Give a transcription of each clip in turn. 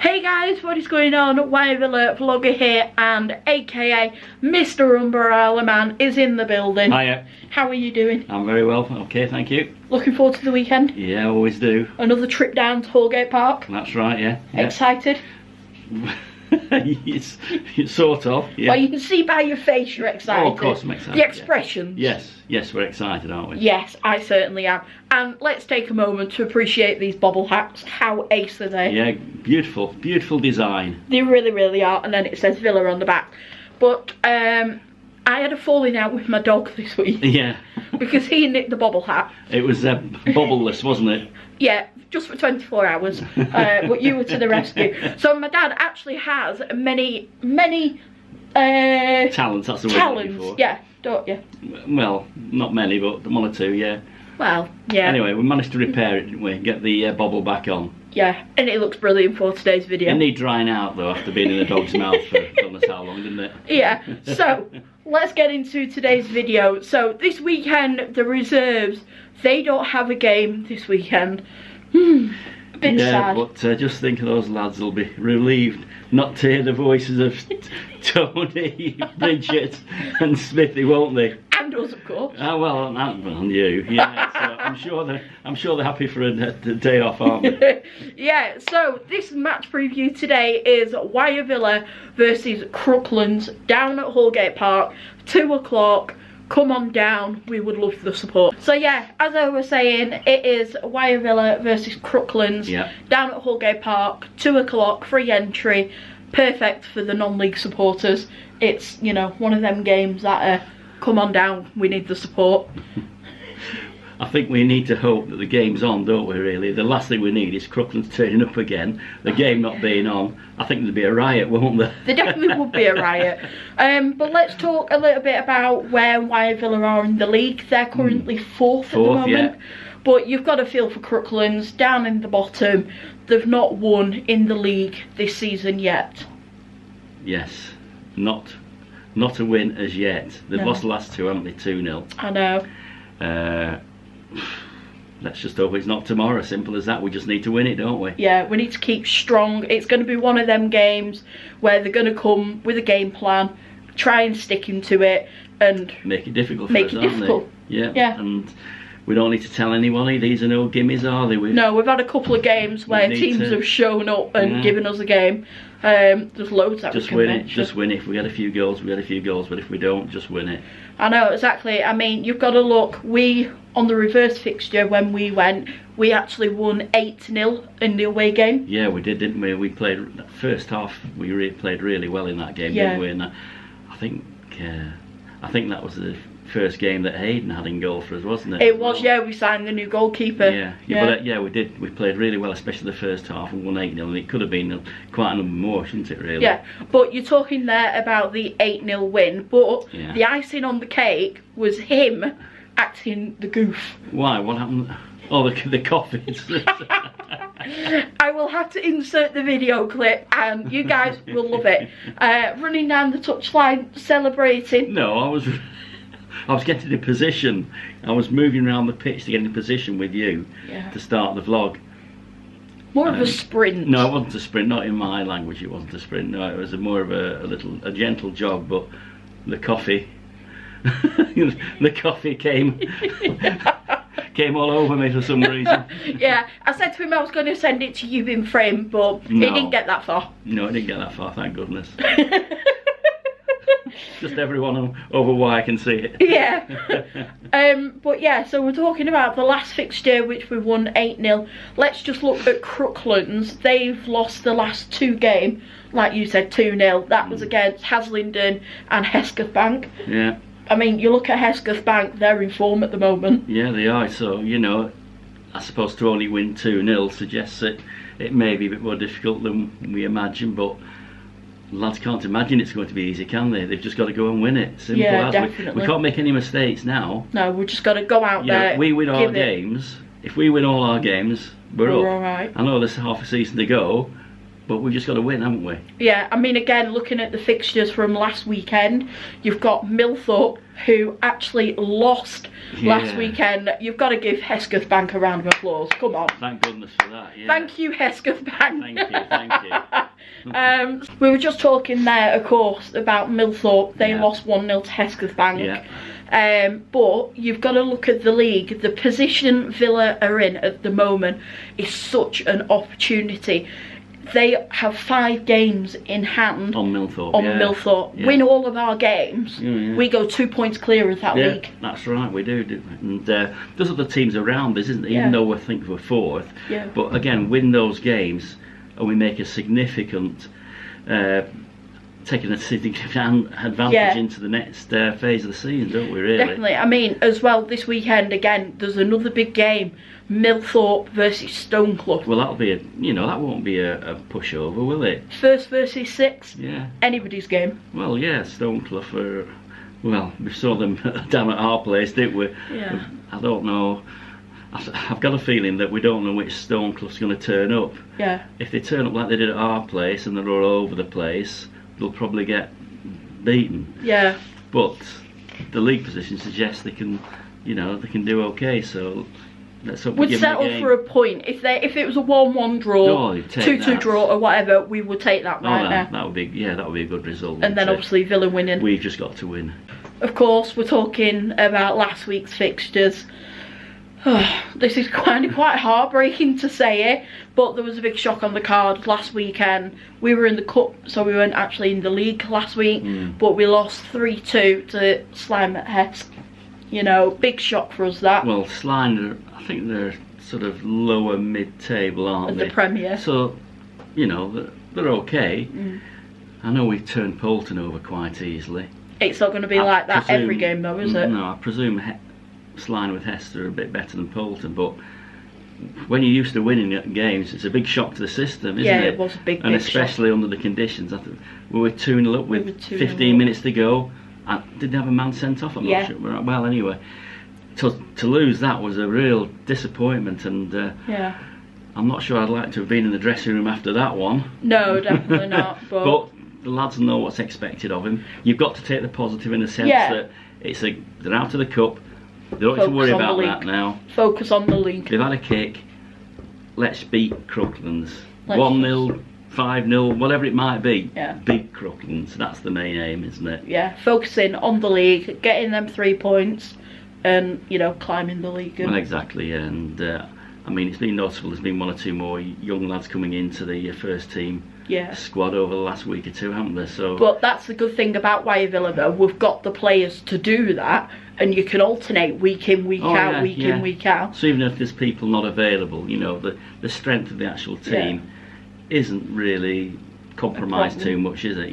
Hey guys, what is going on? Wyre vlogger here, and aka Mr. Umbrella Man is in the building. Hiya. How are you doing? I'm very well, okay, thank you. Looking forward to the weekend? Yeah, always do. Another trip down to Holgate Park? That's right, yeah. Excited? It's sort of, yeah. Well, you can see by your face you're excited. Oh, of course I'm excited. The expressions. Yeah. Yes, we're excited, aren't we? Yes, I certainly am. And let's take a moment to appreciate these bobble hats. How ace are they? Yeah, beautiful, beautiful design. They really, really are. And then it says Villa on the back. But I had a falling out with my dog this week. Yeah. Because he nicked the bobble hat. It was bobbleless, wasn't it? Yeah, just for 24 hours. But you were to the rescue. So my dad actually has many talents, that's the word I'm looking for. Yeah, don't you? Well, not many, but one or two, yeah. Well, yeah. Anyway, we managed to repair it, didn't we? Get the bobble back on. Yeah, and it looks brilliant for today's video. It need drying out though after being in the dog's mouth for God knows how long, didn't it? Yeah, so let's get into today's video. So this weekend, the reserves, they don't have a game this weekend. A bit sad. But just think of those lads will be relieved not to hear the voices of Tony, Bridget and Smithy, won't they? And us, of course. Oh well, and you. Yeah, so I'm sure they're happy for a day off, aren't they? Yeah. So this match preview today is Wyre Villa versus Crooklands down at Holgate Park, 2 o'clock. Come on down, we would love the support. So yeah, as I was saying, it is Wyre Villa versus Crooklands down at Holgate Park, 2 o'clock, free entry, perfect for the non-league supporters. It's, you know, one of them games that come on down, we need the support. I think we need to hope that the game's on, don't we, really? The last thing we need is Crooklands turning up again, the game not being on. I think there'd be a riot, won't there? There definitely would be a riot. But let's talk a little bit about where Wyre Villa are in the league. They're currently fourth at the moment. Yeah. But you've got to feel for Crooklands, down in the bottom. They've not won in the league this season yet. Yes, not a win as yet. They've lost the last two, haven't they? 2-0. I know. Let's just hope it's not tomorrow, simple as that. We just need to win it, don't we? Yeah, we need to keep strong. It's going to be one of them games where they're going to come with a game plan, try and stick into it, and make it difficult for us, aren't they? Yeah. And we don't need to tell anyone, these are no gimmies, are they? No, we've had a couple of games where teams have shown up and given us a game. There's loads that just win it. Just win it. If we get a few goals, we get a few goals. But if we don't, just win it. I know, exactly. I mean, you've got to look. We, on the reverse fixture when we went, we actually won 8-0 in the away game. Yeah, we did, didn't we? We played that first half. We played really well in that game, didn't we? And I think that was the first game that Hayden had in goal for us, wasn't it? It was, yeah. We signed the new goalkeeper. Yeah, we did. We played really well, especially the first half, and won 8-0. And it could have been quite a number more, shouldn't it? Really? Yeah. But you're talking there about the 8-0 win, but the icing on the cake was him acting the goof. Why? What happened? Oh, the coffee. I will have to insert the video clip and you guys will love it. Running down the touchline, celebrating. No, I was getting in position. I was moving around the pitch to get in position with you to start the vlog. More of a sprint. No, it wasn't a sprint. Not in my language, it wasn't a sprint. No, it was more of a gentle jog. But the coffee, the coffee came all over me for some reason. Yeah, I said to him I was going to send it to you in frame, but it didn't get that far. No, it didn't get that far. Thank goodness. Just everyone over why I can see it. Yeah. But yeah, so we're talking about the last fixture, which we won 8-0. Let's just look at Crooklands. They've lost the last 2 games, like you said, 2-0. That was against Haslingden and Hesketh Bank. Yeah. I mean, you look at Hesketh Bank, they're in form at the moment. Yeah, they are. So, you know, I suppose to only win 2-0 suggests that it may be a bit more difficult than we imagine, but lads can't imagine it's going to be easy, can they? They've just got to go and win it. Simple as. Definitely. We can't make any mistakes now. No, we've just got to go out there. We win our games. If we win all our games, we're up. All right. I know there's half a season to go, but we've just got to win, haven't we? Yeah, I mean, again, looking at the fixtures from last weekend, you've got Millthorpe, who actually lost last weekend. You've got to give Hesketh Bank a round of applause. Come on. Thank goodness for that, yeah. Thank you, Hesketh Bank. Thank you. We were just talking there, of course, about Millthorpe. They lost 1-0 to Hesketh Bank. Yeah. But you've got to look at the league. The position Villa are in at the moment is such an opportunity. They have 5 games in hand on Millthorpe. Millthorpe. Win all of our games, we go 2 points clear of that league. That's right, we do. And there's other teams around us, isn't there? Even though we think we're 4th. Yeah. But again, win those games, and we make a significant, taking a significant advantage into the next phase of the season, don't we? Really. Definitely. I mean, as well, this weekend again, there's another big game. Millthorpe versus Stone Club. Well, that'll be that won't be a pushover, will it? 1st versus 6th. Yeah. Anybody's game. Well, yeah, Stone Club are. Well, we saw them down at our place, didn't we? Yeah. I don't know. I've got a feeling that we don't know which Stone Club's going to turn up. Yeah. If they turn up like they did at our place and they're all over the place, they'll probably get beaten. Yeah. But the league position suggests they can, they can do okay. So. We'd settle for a point. If it was a 1-1 draw, 2-2 draw or whatever, we would take that right now. That would be a good result. And then obviously Villa winning. We've just got to win. Of course, we're talking about last week's fixtures. This is quite heartbreaking to say it, but there was a big shock on the card last weekend. We were in the cup, so we weren't actually in the league last week, but we lost 3-2 to Stalmine at Hess. Big shock for us that. Well, Stalmine, I think they're sort of lower mid-table, aren't they? The Premier. So, they're okay. I know we turned Poulton over quite easily. It's not going to be like that every game though, is it? No, I presume Stalmine with Hester are a bit better than Poulton, but when you're used to winning games, it's a big shock to the system, isn't it? Yeah, it was a big And especially shock. Under the conditions. We were 2-0 up with 15 minutes to go. I didn't have a man sent off, I'm not sure. Well, anyway, to lose that was a real disappointment, and I'm not sure I'd like to have been in the dressing room after that one. No, definitely not. But the lads know what's expected of him. You've got to take the positive in the sense that they're out of the cup. They don't have to worry about that now. Focus on the league. They've had a kick. Let's beat Crooklands. 1-0. 5-0, whatever it might be. Beat Crooklands. That's the main aim, isn't it? Yeah, focusing on the league, getting them 3 points, and climbing the league. Well, exactly. And I mean, it's been noticeable. There's been 1 or 2 more young lads coming into the first team squad over the last week or 2, haven't there? So. But that's the good thing about Wyre Villa, though. We've got the players to do that, and you can alternate week in, week out, week in, week out. So even if there's people not available, the strength of the actual team isn't really compromised too much, is it?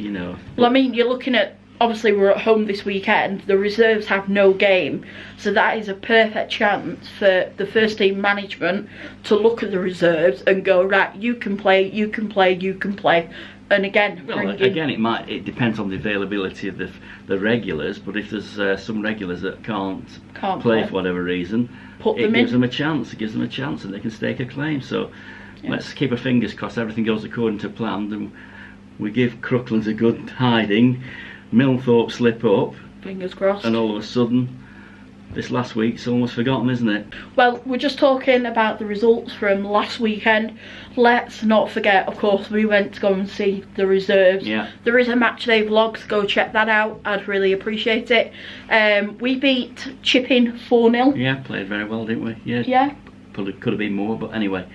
Well, I mean, you're looking at, obviously we're at home this weekend, the reserves have no game, so that is a perfect chance for the first team management to look at the reserves and go, right, you can play, you can play, you can play. And again, it depends on the availability of the regulars, but if there's some regulars that can't play for whatever reason, it gives them a chance. It gives them a chance, and they can stake a claim. So let's keep our fingers crossed. Everything goes according to plan, and we give Crooklands a good hiding. Millthorpe slip up. Fingers crossed. And all of a sudden, this last week's almost forgotten, isn't it? Well, we're just talking about the results from last weekend. Let's not forget, of course, we went to go and see the reserves. Yeah. There is a match day vlog, so go check that out. I'd really appreciate it. We beat Chipping 4-0. Yeah, played very well, didn't we? Yeah. Probably could have been more, but anyway.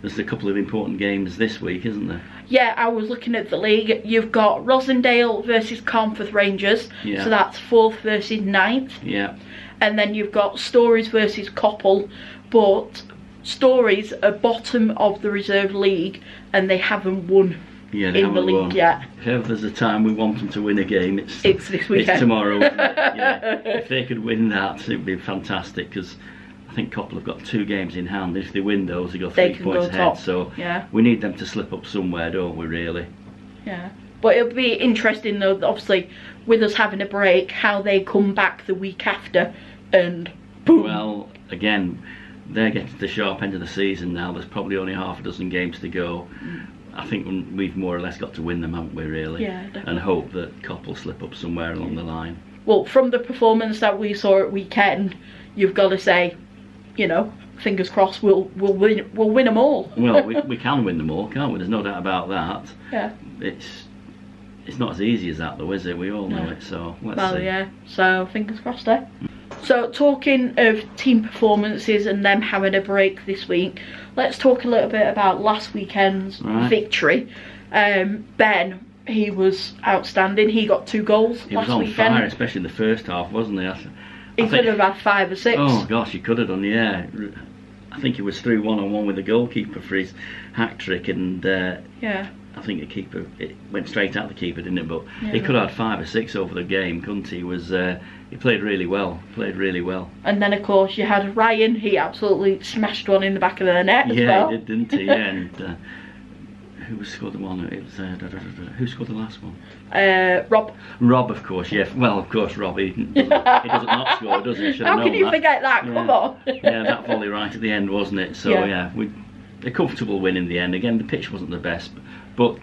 There's a couple of important games this week, isn't there? Yeah, I was looking at the league. You've got Rosendale versus Carnforth Rangers. Yeah. So that's 4th versus 9th. Yeah. And then you've got Stories versus Coppell. But Stories are bottom of the reserve league and they haven't won in the league yet. If ever there's a time we want them to win a game, it's this weekend. It's tomorrow. If they could win that, it would be fantastic, because I think Coppell have got 2 games in hand. If they win those, they go 3 points ahead. Top. So we need them to slip up somewhere, don't we, really? Yeah. But it'll be interesting, though, obviously, with us having a break, how they come back the week after and boom. Well, again, they're getting to the sharp end of the season now. There's probably only half a dozen games to go. I think we've more or less got to win them, haven't we, really? Yeah, definitely. And hope that Cop will slip up somewhere along the line. Well, from the performance that we saw at weekend, you've got to say, you know, fingers crossed, we'll win them all. Well, we can win them all, can't we? There's no doubt about that. Yeah. It's not as easy as that, though, is it? We all know it. So let's see. Well, yeah. So fingers crossed there. So talking of team performances and them having a break this week, let's talk a little bit about last weekend's victory. Ben, he was outstanding. He got 2 goals last weekend. He was on fire, especially in the first half, wasn't he? He could have had 5 or 6. Oh gosh, he could have done, yeah. I think he was through 1-on-1 with the goalkeeper for his hat trick, and yeah. I think it went straight at the keeper, didn't it? But he could have had 5 or 6 over the game, couldn't he? He played really well. And then of course you had Ryan. He absolutely smashed one in the back of the net as well. He did, didn't he? Yeah. And who scored the one? It was who scored the last one? Rob. Rob, of course. Yeah. Well, of course, Rob. He doesn't not score, does he? How can you forget that? Yeah. Come on. Yeah, that volley right at the end, wasn't it? So yeah, a comfortable win in the end. Again, the pitch wasn't the best, but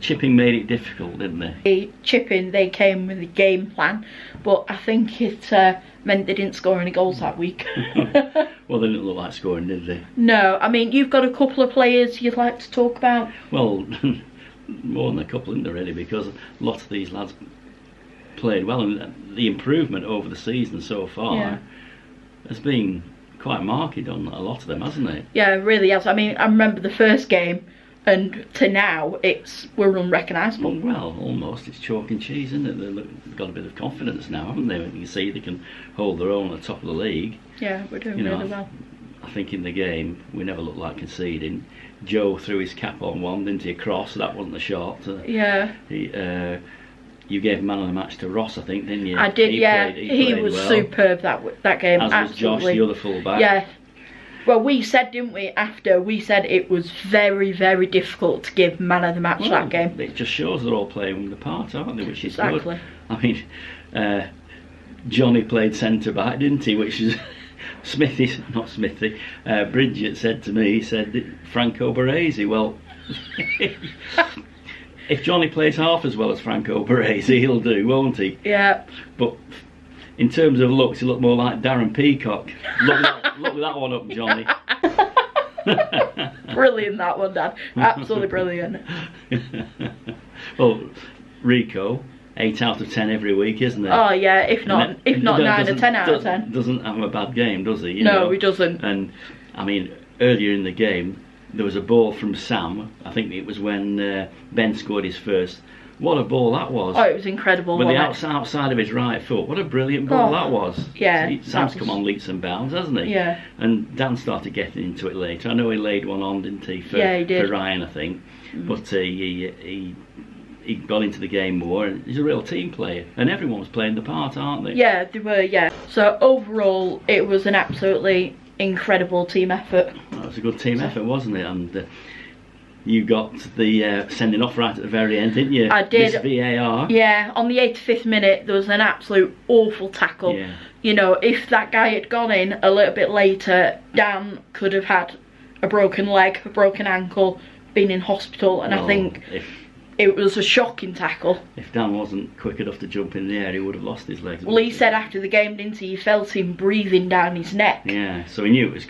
Chipping made it difficult, didn't they? Chipping, they came with a game plan, but I think it meant they didn't score any goals that week. Well, they didn't look like scoring, did they? No, I mean, you've got a couple of players you'd like to talk about? Well, more than a couple, isn't there, really, because a lot of these lads played well, and the improvement over the season so far has been quite marked on a lot of them, hasn't it? Yeah, it really has. I mean, I remember the first game, and to now, we're unrecognisable. Well, almost. It's chalk and cheese, isn't it? They've got a bit of confidence now, haven't they? You can see they can hold their own at the top of the league. Yeah, we're doing really well. I think in the game, we never looked like conceding. Joe threw his cap on one, didn't he? A cross, that wasn't a shot. Yeah. You gave man of the match to Ross, I think, didn't you? I did, he was well. Superb that game. As was Josh, the other full-back. Yeah. Well, we said, didn't we, after, we said it was very, very difficult to give man of the match that game. It just shows they're all playing the part, aren't they, which is good. I mean, Johnny played centre-back, didn't he, which is... Bridget said to me, he said, Franco Baresi. Well, if Johnny plays half as well as Franco Baresi, he'll do, won't he? Yeah. But in terms of looks, he looked more like Darren Peacock. Look that one up, Johnny. Brilliant, that one, Dad. Absolutely brilliant. Well, Rico, 8 out of 10 every week, isn't it? Oh yeah, if not 9 or 10 out of 10. Doesn't have a bad game, does he? No, he doesn't. And I mean, earlier in the game, there was a ball from Sam. I think it was when Ben scored his first. What a ball that was! Oh, it was incredible. With the outside of his right foot. What a brilliant ball that was. Yeah. Sam's come on leaps and bounds, hasn't he? Yeah. And Dan started getting into it later. I know he laid one on, didn't he? For Ryan, I think. But he got into the game more, and he's a real team player, and everyone was playing the part, aren't they? Yeah, they were. Yeah. So overall, it was an absolutely incredible team effort. That was a good team effort, wasn't it? And you got the sending off right at the very end, didn't you? I did. This VAR. Yeah, on the 85th minute, there was an absolute awful tackle. Yeah. You know, if that guy had gone in a little bit later, Dan could have had a broken leg, a broken ankle, been in hospital, and I think it was a shocking tackle. If Dan wasn't quick enough to jump in the air, he would have lost his legs. Well, he said after the game, didn't he? He felt him breathing down his neck. Yeah, so he knew it was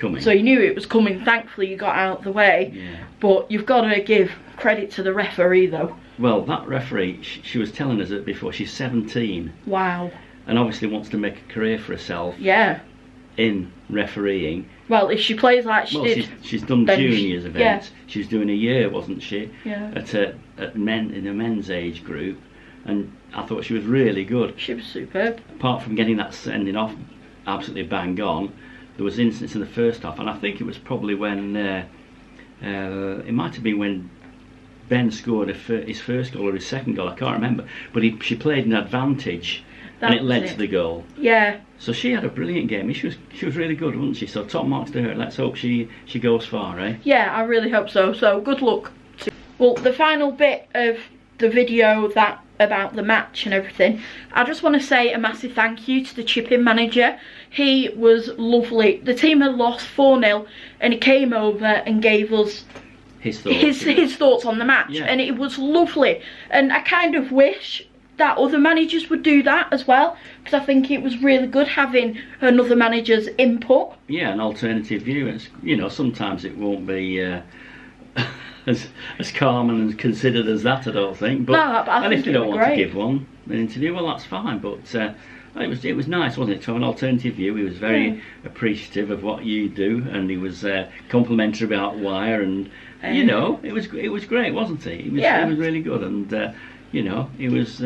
coming. Thankfully, he got out of the way. Yeah. But you've got to give credit to the referee, though. Well, that referee, she was telling us it before, she's 17. Wow. And obviously wants to make a career for herself. Yeah. In refereeing. Well, if she plays like she did, she's done juniors events. Yeah. She was doing a year, wasn't she? Yeah. At men in a men's age group, and I thought she was really good. She was superb. Apart from getting that sending off absolutely bang on, there was incidents in the first half, and I think it was probably when it might have been when Ben scored his first goal or his second goal. I can't remember, but she played an advantage. And it led to the goal. Yeah. So she had a brilliant game. She was really good, wasn't she? So top marks to her. Let's hope she goes far, eh? Yeah, I really hope so. So good luck. Well, the final bit of the video about the match and everything, I just want to say a massive thank you to the Chipping manager. He was lovely. The team had lost 4-0 and he came over and gave us his thoughts. His thoughts on the match, yeah. and it was lovely. And I kind of wish that other managers would do that as well, because I think it was really good having another manager's input. Yeah, an alternative view. It's, you know, sometimes it won't be as calm and considered as that, I don't think. But, no, but I and think if you don't want great. to give one an interview, well, that's fine. But it was nice, wasn't it, to have an alternative view. He was very appreciative of what you do, and he was complimentary about Wyre, and you know, it was great, wasn't he? It was really good, and you know, he was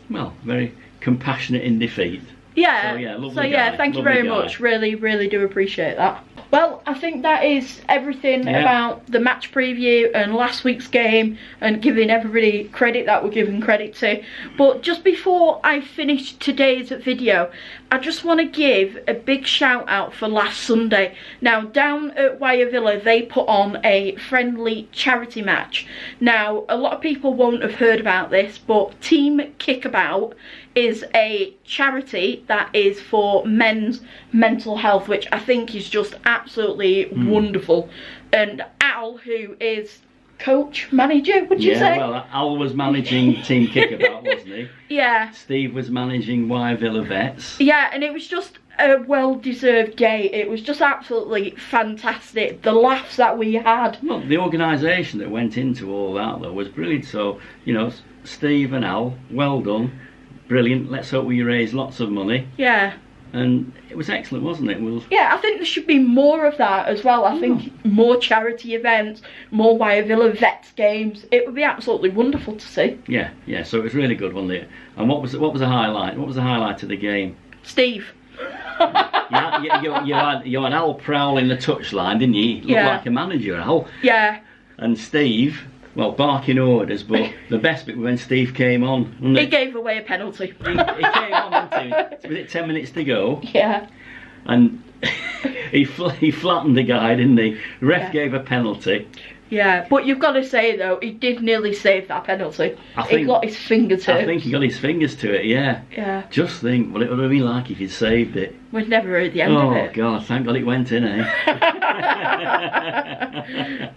well, very compassionate in defeat. Yeah. So yeah, lovely guy, thank you lovely very guy. much. Really do appreciate that. Well, I think that is everything about the match preview and last week's game, and giving everybody credit that we're giving credit to. But just before I finish today's video, I just want to give a big shout out for last Sunday. Now, down at Wyre Villa, they put on a friendly charity match. Now, a lot of people won't have heard about this, but Team Kickabout is a charity that is for men's mental health, which I think is just absolutely wonderful. And Al, who is coach, manager, would you say? Yeah, well, Al was managing Team Kickabout, wasn't he? Yeah. Steve was managing Wyre Villa Vets. Yeah, and it was just a well-deserved day. It was just absolutely fantastic. The laughs that we had. Well, the organisation that went into all that, though, was brilliant. So, you know, Steve and Al, well done. Brilliant. Let's hope we raise lots of money. Yeah. And it was excellent, wasn't it? Yeah, I think there should be more of that as well. I think more charity events, more Wyre Villa Vets games. It would be absolutely wonderful to see. Yeah, yeah. So it was really good, wasn't it? And what was the highlight? What was the highlight of the game? Steve. you had Al prowling the touchline, didn't you? Looked like a manager, Al. Yeah. And Steve, well, barking orders, but the best bit was when Steve came on. He gave away a penalty. He came on, didn't he? Was it 10 minutes to go? Yeah. And he flattened the guy, didn't he? The ref gave a penalty. Yeah, but you've got to say though, he did nearly save that penalty. He got his finger to it. I think he got his fingers to it, yeah. Yeah. Just think what it would have been like if he'd saved it. We'd never heard the end of it. Oh God, thank God it went in, eh?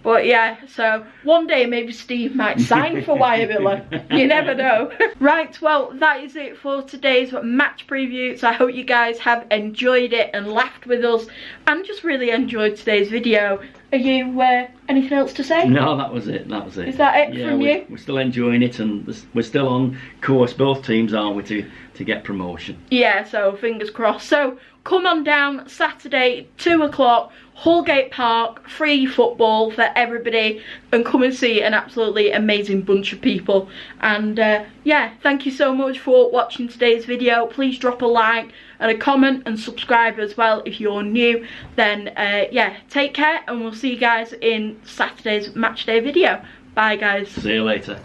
But yeah, so one day maybe Steve might sign for Wyre Villa. You never know. Right, well, that is it for today's match preview. So I hope you guys have enjoyed it and laughed with us and just really enjoyed today's video. Are you anything else to say? No, that was it. That was it. Is that it from you? We're still enjoying it, and we're still on course. Both teams, aren't we, to get promotion? Yeah. So fingers crossed. So come on down Saturday, 2 o'clock, Holgate Park, free football for everybody, and come and see an absolutely amazing bunch of people. And yeah, thank you so much for watching today's video. Please drop a like and a comment and subscribe as well if you're new. Then yeah, take care, and we'll see you guys in Saturday's match day video. Bye guys. See you later.